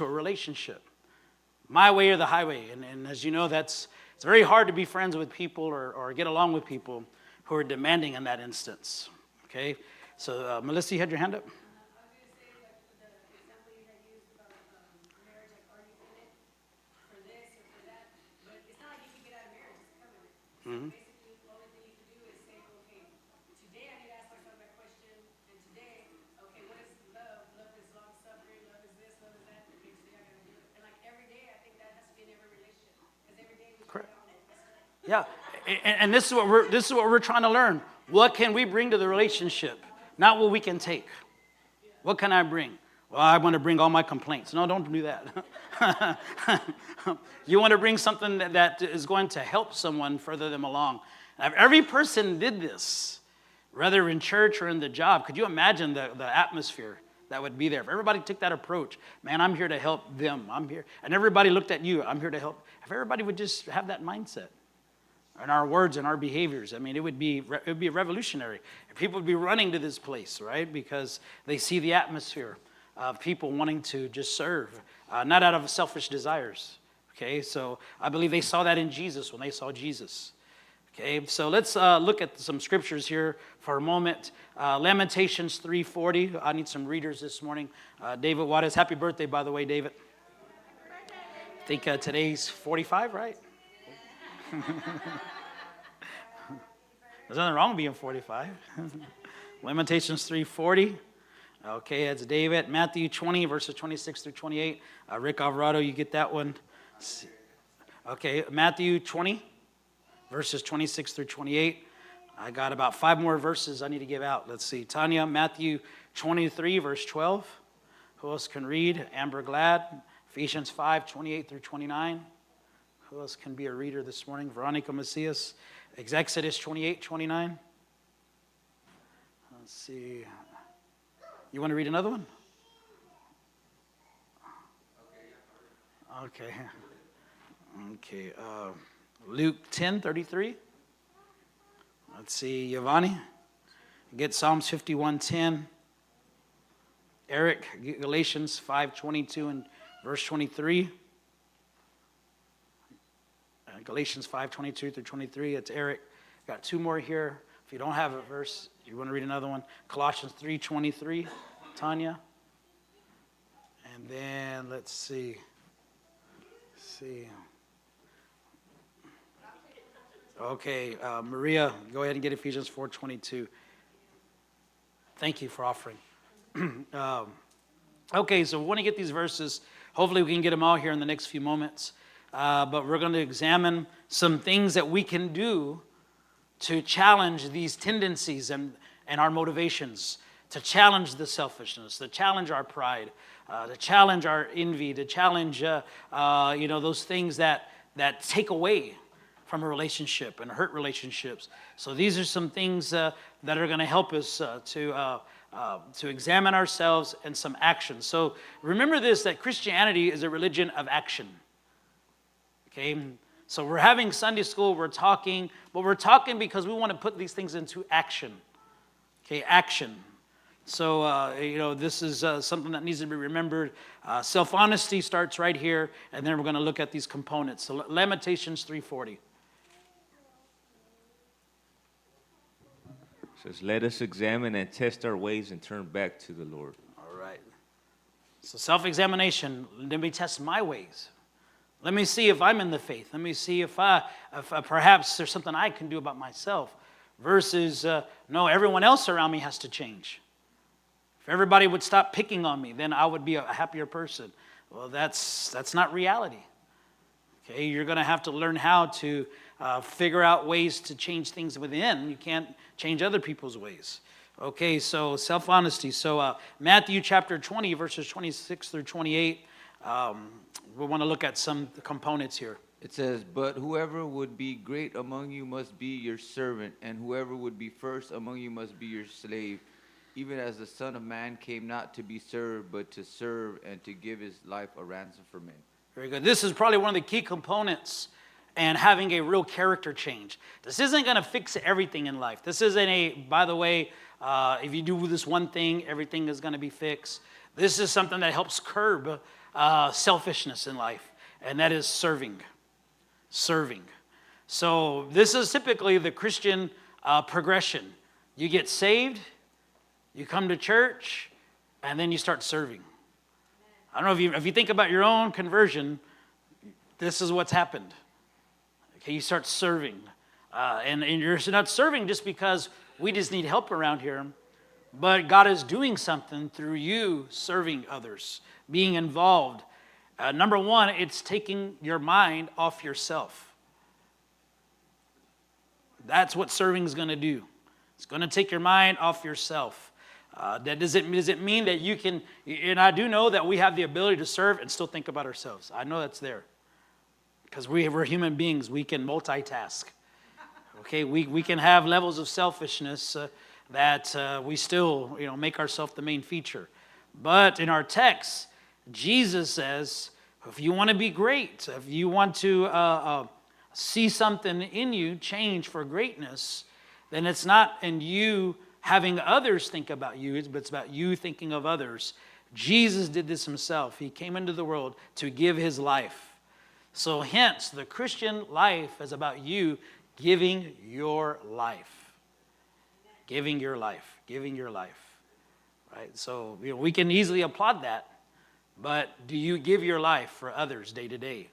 to a relationship. My way or the highway. And as you know, it's very hard to be friends with people or get along with people who are demanding in that instance. Okay? So, Melissa, you had your hand up? Mm-hmm. Basically, the only thing you can do is say, okay, today I need to ask myself that question, and today, okay, what is love? Love is long suffering, love is this, love is that. Okay, today I gotta do it. And like every day, I think that has to be in every relationship. Because every day we try on it. Yeah. And this is what we're trying to learn. What can we bring to the relationship? Not what we can take. What can I bring? Well, I want to bring all my complaints. No, don't do that. You want to bring something that is going to help someone further them along. If every person did this, whether in church or in the job, could you imagine the atmosphere that would be there? If everybody took that approach, man, I'm here to help them. I'm here. And everybody looked at you, I'm here to help. If everybody would just have that mindset in our words and our behaviors, I mean, it would be revolutionary. People would be running to this place, right? Because they see the atmosphere of people wanting to just serve, not out of selfish desires. Okay, so I believe they saw that in Jesus when they saw Jesus. Okay, so let's look at some scriptures here for a moment. Lamentations 3:40. I need some readers this morning. David Juarez, happy birthday, by the way, David. I think today's 45, right? There's nothing wrong with being 45. Lamentations 3:40. Okay, that's David. Matthew 20, verses 26 through 28. Rick Alvarado, you get that one. Okay, Matthew 20, verses 26 through 28. I got about 5 more verses I need to give out. Let's see. Tanya, Matthew 23, verse 12. Who else can read? Amber Glad. Ephesians 5, 28 through 29. Who else can be a reader this morning? Veronica Macias. Exodus 28, 29. Let's see. You want to read another one? Okay. Okay. Luke 10:33. Let's see. Giovanni, get Psalms 51:10. Eric, get Galatians 5:22 and verse 23. Galatians 5:22 through 23. It's Eric. Got 2 more here. If you don't have a verse, you want to read another one. Colossians 3:23, Tanya. And then let's see. Okay, Maria, go ahead and get Ephesians 4:22. Thank you for offering. Okay, so we want to get these verses. Hopefully we can get them all here in the next few moments. But we're going to examine some things that we can do to challenge these tendencies and our motivations, to challenge the selfishness, to challenge our pride, to challenge our envy, to challenge those things that take away from a relationship and hurt relationships. So these are some things that are going to help us to examine ourselves and some actions. So remember this, that Christianity is a religion of action. Okay, so we're having Sunday school, we're talking, but we're talking because we want to put these things into action. Okay, action. So, this is something that needs to be remembered. Self-honesty starts right here, and then we're going to look at these components. So Lamentations 3:40. It says, let us examine and test our ways and turn back to the Lord. All right. So self-examination, let me test my ways. Let me see if I'm in the faith. Let me see if perhaps there's something I can do about myself. Versus, no, everyone else around me has to change. If everybody would stop picking on me, then I would be a happier person. Well, that's not reality. Okay, you're going to have to learn how to figure out ways to change things within. You can't change other people's ways. Okay, so self-honesty. So Matthew chapter 20, verses 26 through 28. We want to look at some components here. It says, but whoever would be great among you must be your servant, and whoever would be first among you must be your slave, even as the Son of Man came not to be served, but to serve and to give his life a ransom for many. Very good. This is probably one of the key components and having a real character change. This isn't going to fix everything in life. This isn't by the way, if you do this one thing, everything is going to be fixed. This is something that helps curb selfishness in life, and that is serving. Serving. So this is typically the Christian progression. You get saved, you come to church, and then you start serving. I don't know if you think about your own conversion, this is what's happened. Okay, you start serving. And you're not serving just because we just need help around here, but God is doing something through you serving others, being involved. Number one, it's taking your mind off yourself. That's what serving is going to do. It's going to take your mind off yourself. Does it mean that you can, and I do know that we have the ability to serve and still think about ourselves. I know that's there. Because we're human beings, we can multitask. Okay, we can have levels of selfishness that we still, make ourselves the main feature. But in our text, Jesus says, if you want to be great, if you want to see something in you change for greatness, then it's not in you having others think about you, but it's about you thinking of others. Jesus did this himself. He came into the world to give his life. So hence, the Christian life is about you giving your life. Giving your life. Giving your life. Right? So we can easily applaud that, but do you give your life for others day to day?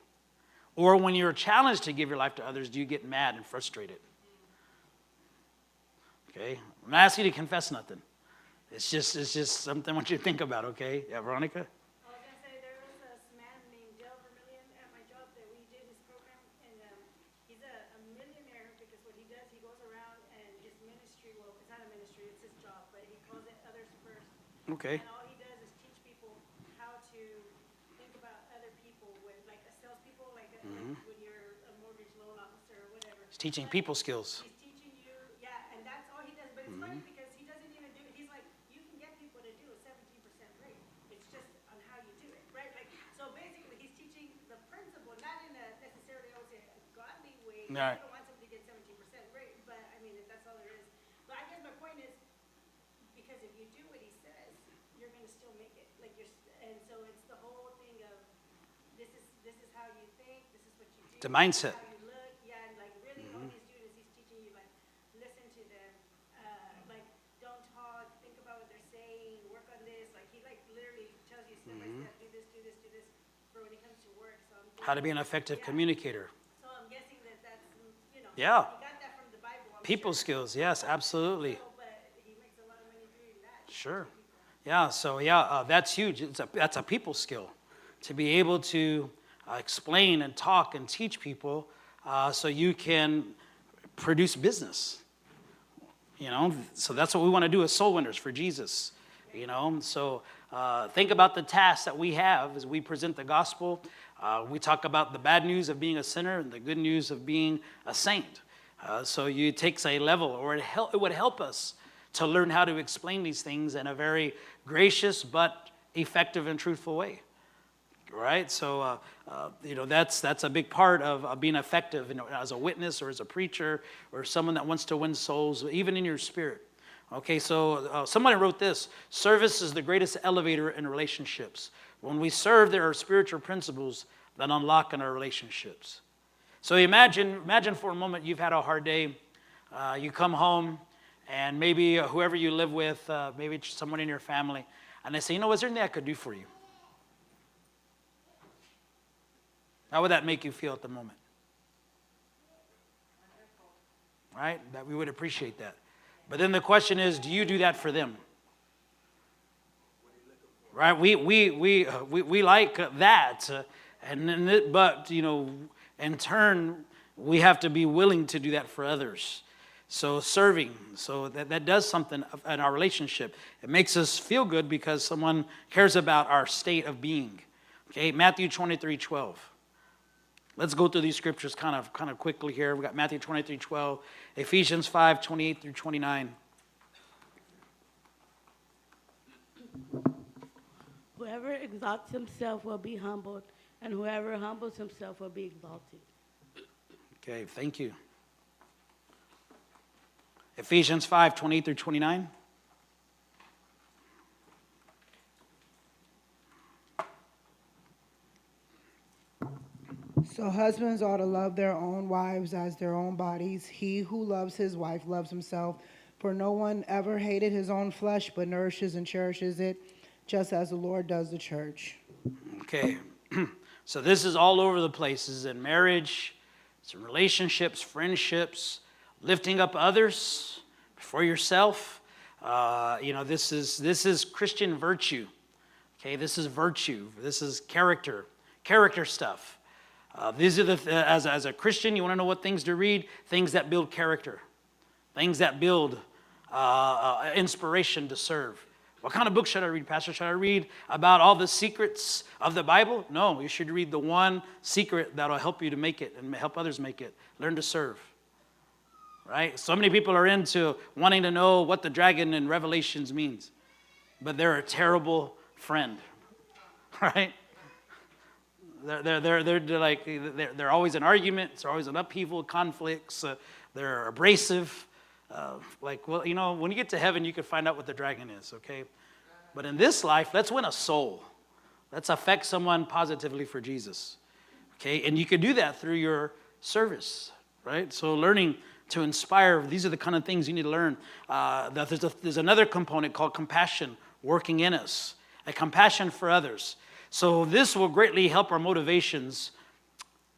Or when you're challenged to give your life to others, do you get mad and frustrated? Okay? I'm not asking you to confess nothing. It's just something I want you to think about, okay? Yeah, Veronica? I was gonna say there was this man named Dale Vermillion at my job that we did his program, and he's a millionaire because what he does, he goes around and his ministry, well, it's not a ministry, it's his job, but he calls it others first. Okay. And all he does is teach people how to think about other people when, like, salespeople, like when you're a mortgage loan officer or whatever. It's teaching people skills. He's teaching you, yeah, and that's all he does. But it's funny because he doesn't even do it. He's like, you can get people to do a 17% rate. It's just on how you do it, right? Like, so basically, he's teaching the principle, not in a necessarily, I would say, a godly way. Right. You don't want somebody to get 17% rate, but I mean, if that's all there is. But I guess my point is, because if you do what he says, you're going to still make it. Like and so it's the whole thing of this is how you think, this is what you do. The mindset. How you look, yeah, and like really all he's doing is he's teaching you like listen to them, like don't talk, think about what they're saying, work on this. Like he like literally tells you step by step, do this, do this, do this. For when it comes to work, so I'm How to be an effective communicator. So I'm guessing that's Yeah. he got that from the Bible. I'm People sure. skills, yes, absolutely. But he makes a lot of money doing that. Sure. Yeah, so that's huge. That's a people skill. To be able to explain and talk and teach people so you can produce business. So that's what we want to do as soul winners for Jesus. So think about the task that we have as we present the gospel. We talk about the bad news of being a sinner and the good news of being a saint. So it takes a level, or it would help us to learn how to explain these things in a very gracious but effective and truthful way. Right? So, that's a big part of being effective, as a witness or as a preacher or someone that wants to win souls, even in your spirit. Okay, so somebody wrote this: service is the greatest elevator in relationships. When we serve, there are spiritual principles that unlock in our relationships. So imagine for a moment you've had a hard day. You come home, and maybe whoever you live with, maybe it's someone in your family, and they say, is there anything I could do for you? How would that make you feel at the moment? Right? That we would appreciate that. But then the question is, do you do that for them? Right? We like that, but in turn, we have to be willing to do that for others. So serving, so that does something in our relationship. It makes us feel good because someone cares about our state of being. Okay, Matthew 23:12. Let's go through these scriptures kind of quickly here. We got Matthew 23:12, Ephesians 5:28 through 29. Whoever exalts himself will be humbled, and whoever humbles himself will be exalted. Okay, thank you. Ephesians 5:28 through 29. So husbands ought to love their own wives as their own bodies. He who loves his wife loves himself. For no one ever hated his own flesh, but nourishes and cherishes it, just as the Lord does the church. Okay, so this is all over the place. This is in marriage, it's in relationships, friendships, lifting up others before yourself. This is Christian virtue. Okay, this is virtue. This is character stuff. These are as a Christian, you want to know what things to read? Things that build character, things that build inspiration to serve. What kind of book should I read, Pastor? Should I read about all the secrets of the Bible? No, you should read the one secret that'll help you to make it and help others make it. Learn to serve. Right? So many people are into wanting to know what the dragon in Revelations means, but they're a terrible friend. Right? They're always in arguments. They're always in upheaval, conflicts. They're abrasive. When you get to heaven, you can find out what the dragon is, okay? But in this life, let's win a soul. Let's affect someone positively for Jesus, okay? And you can do that through your service, right? So learning to inspire, these are the kind of things you need to learn. There's another component called compassion working in us, a compassion for others. So this will greatly help our motivations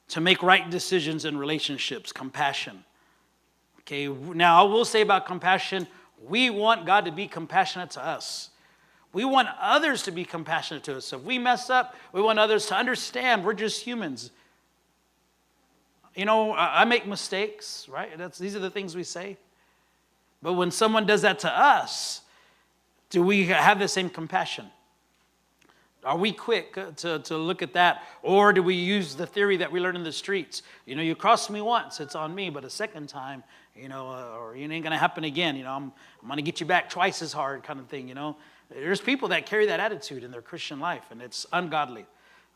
to make right decisions in relationships, compassion. Okay, now I will say about compassion, we want God to be compassionate to us. We want others to be compassionate to us. So if we mess up, we want others to understand we're just humans. I make mistakes, right? These are the things we say. But when someone does that to us, do we have the same compassion? Are we quick to look at that? Or do we use the theory that we learn in the streets? You crossed me once, it's on me, but a second time, or it ain't going to happen again. I'm going to get you back twice as hard kind of thing, There's people that carry that attitude in their Christian life, and it's ungodly.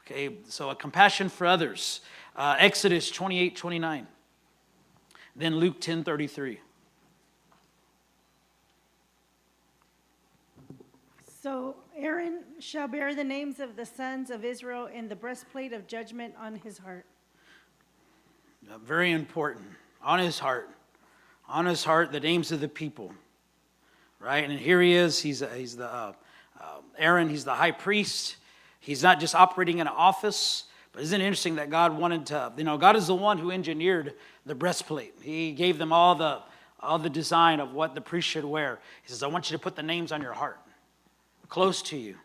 Okay, so a compassion for others. Exodus 28:29. Then Luke 10:33. So Aaron shall bear the names of the sons of Israel in the breastplate of judgment on his heart. Very important. On his heart. On his heart, the names of the people. Right? And here he is. He's the Aaron. He's the high priest. He's not just operating in an office. But isn't it interesting that God wanted to, God is the one who engineered the breastplate. He gave them all the design of what the priest should wear. He says, I want you to put the names on your heart, close to you.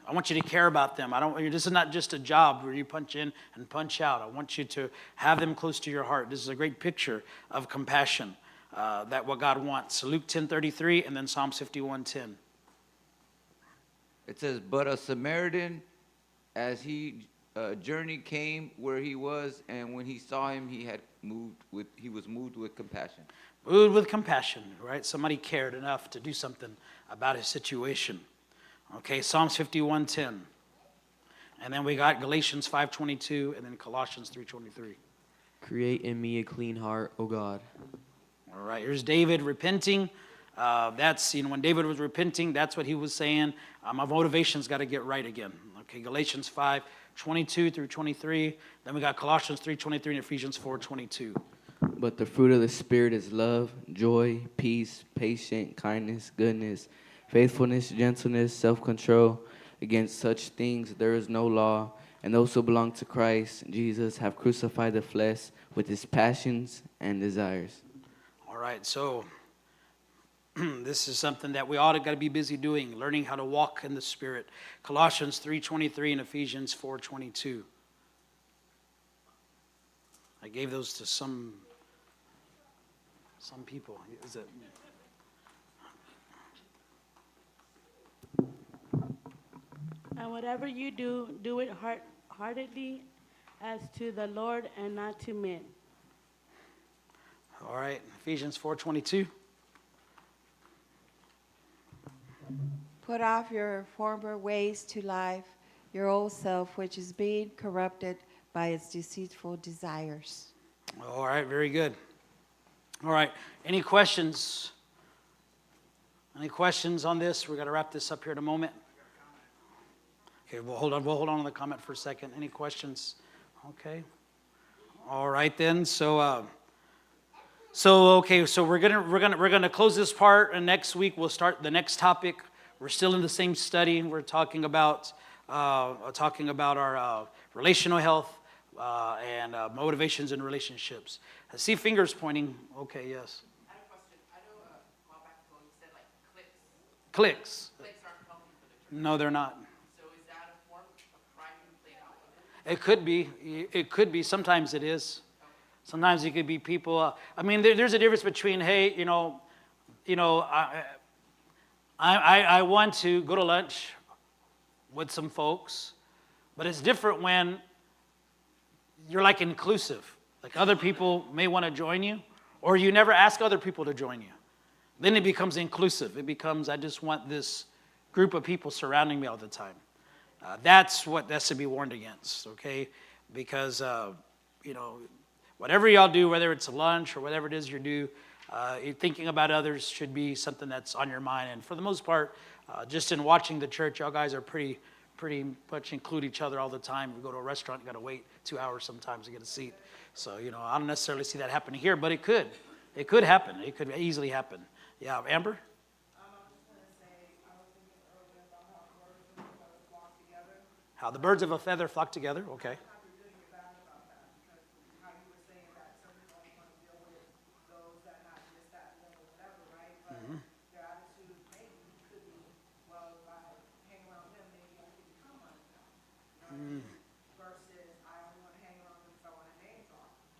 I want you to care about them. This is not just a job where you punch in and punch out. I want you to have them close to your heart. This is a great picture of compassion, that what God wants. So Luke 10:33 and then Psalms 51:10. It says, but a Samaritan, as he journey came where he was, and when he saw him, he was moved with compassion. Moved with compassion, right? Somebody cared enough to do something about his situation. Okay, Psalms 51:10. And then we got Galatians 5:22 and then Colossians 3:23. Create in me a clean heart, O God. All right, here's David repenting. That's, when David was repenting, that's what he was saying. My motivation's got to get right again. Okay, Galatians 5:22 through 23. Then we got Colossians 3:23 and Ephesians 4:22. But the fruit of the Spirit is love, joy, peace, patience, kindness, goodness, faithfulness, gentleness, self-control. Against such things there is no law. And those who belong to Christ Jesus have crucified the flesh with its passions and desires. All right, so this is something that we all got to be busy doing, learning how to walk in the Spirit. Colossians 3:23 and Ephesians 4:22. I gave those to some people. Is it? And whatever you do, do it heartedly as to the Lord and not to men. All right, Ephesians 4:22. Put off your former ways to life, your old self, which is being corrupted by its deceitful desires. All right, very good. All right, any questions? Any questions on this? We're going to wrap this up here in a moment. Okay, we'll hold on to the comment for a second. Any questions? Okay. All right then. Okay. So we're gonna close this part, and next week we'll start the next topic. We're still in the same study. We're talking about our relational health and motivations in relationships. I see fingers pointing. Okay. Yes. I have a question. I know a while back ago you said like clicks. Clicks. Clicks aren't healthy for the church. No, they're not. So is that a form of crime being played out with it? It could be. It could be. Sometimes it is. Sometimes it could be people. I mean, there's a difference between, hey, I want to go to lunch with some folks, but it's different when you're like inclusive. Like other people may want to join you, or you never ask other people to join you. Then it becomes inclusive. It becomes, I just want this group of people surrounding me all the time. That's to be warned against, okay? Because, whatever y'all do, whether it's a lunch or whatever it is you do, thinking about others should be something that's on your mind. And for the most part, just in watching the church, y'all guys are pretty much include each other all the time. We go to a restaurant, you got to wait 2 hours sometimes to get a seat. So, I don't necessarily see that happening here, but it could. It could happen. It could easily happen. Yeah, Amber? How the birds of a feather flock together. Okay.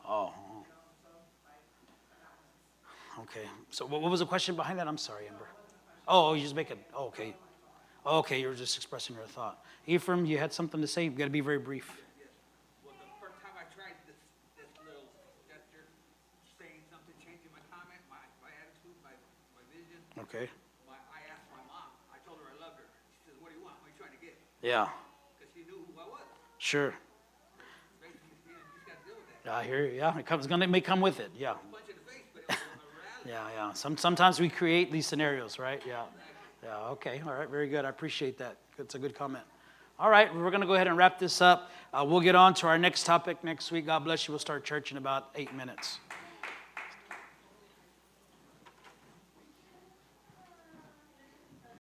Oh. Okay. So what was the question behind that? I'm sorry, Amber. Oh, you just make it. Oh, okay. Okay, you were just expressing your thought. Ephraim, you had something to say? You've got to be very brief. Well, the first time I tried this little gesture, saying something, changing my comment, my attitude, my vision. Okay. I asked my mom. I told her I loved her. She says, "What do you want? What are you trying to get?" Yeah. Because she knew who I was. Sure. Basically, you just got to deal with that. I hear you. Yeah, it may come with it. Yeah. Punch in the face, but it was a reality. Yeah. Sometimes we create these scenarios, right? Yeah. Yeah, okay. All right, very good. I appreciate that. It's a good comment. All right, we're going to go ahead and wrap this up. We'll get on to our next topic next week. God bless you. We'll start church in about 8 minutes.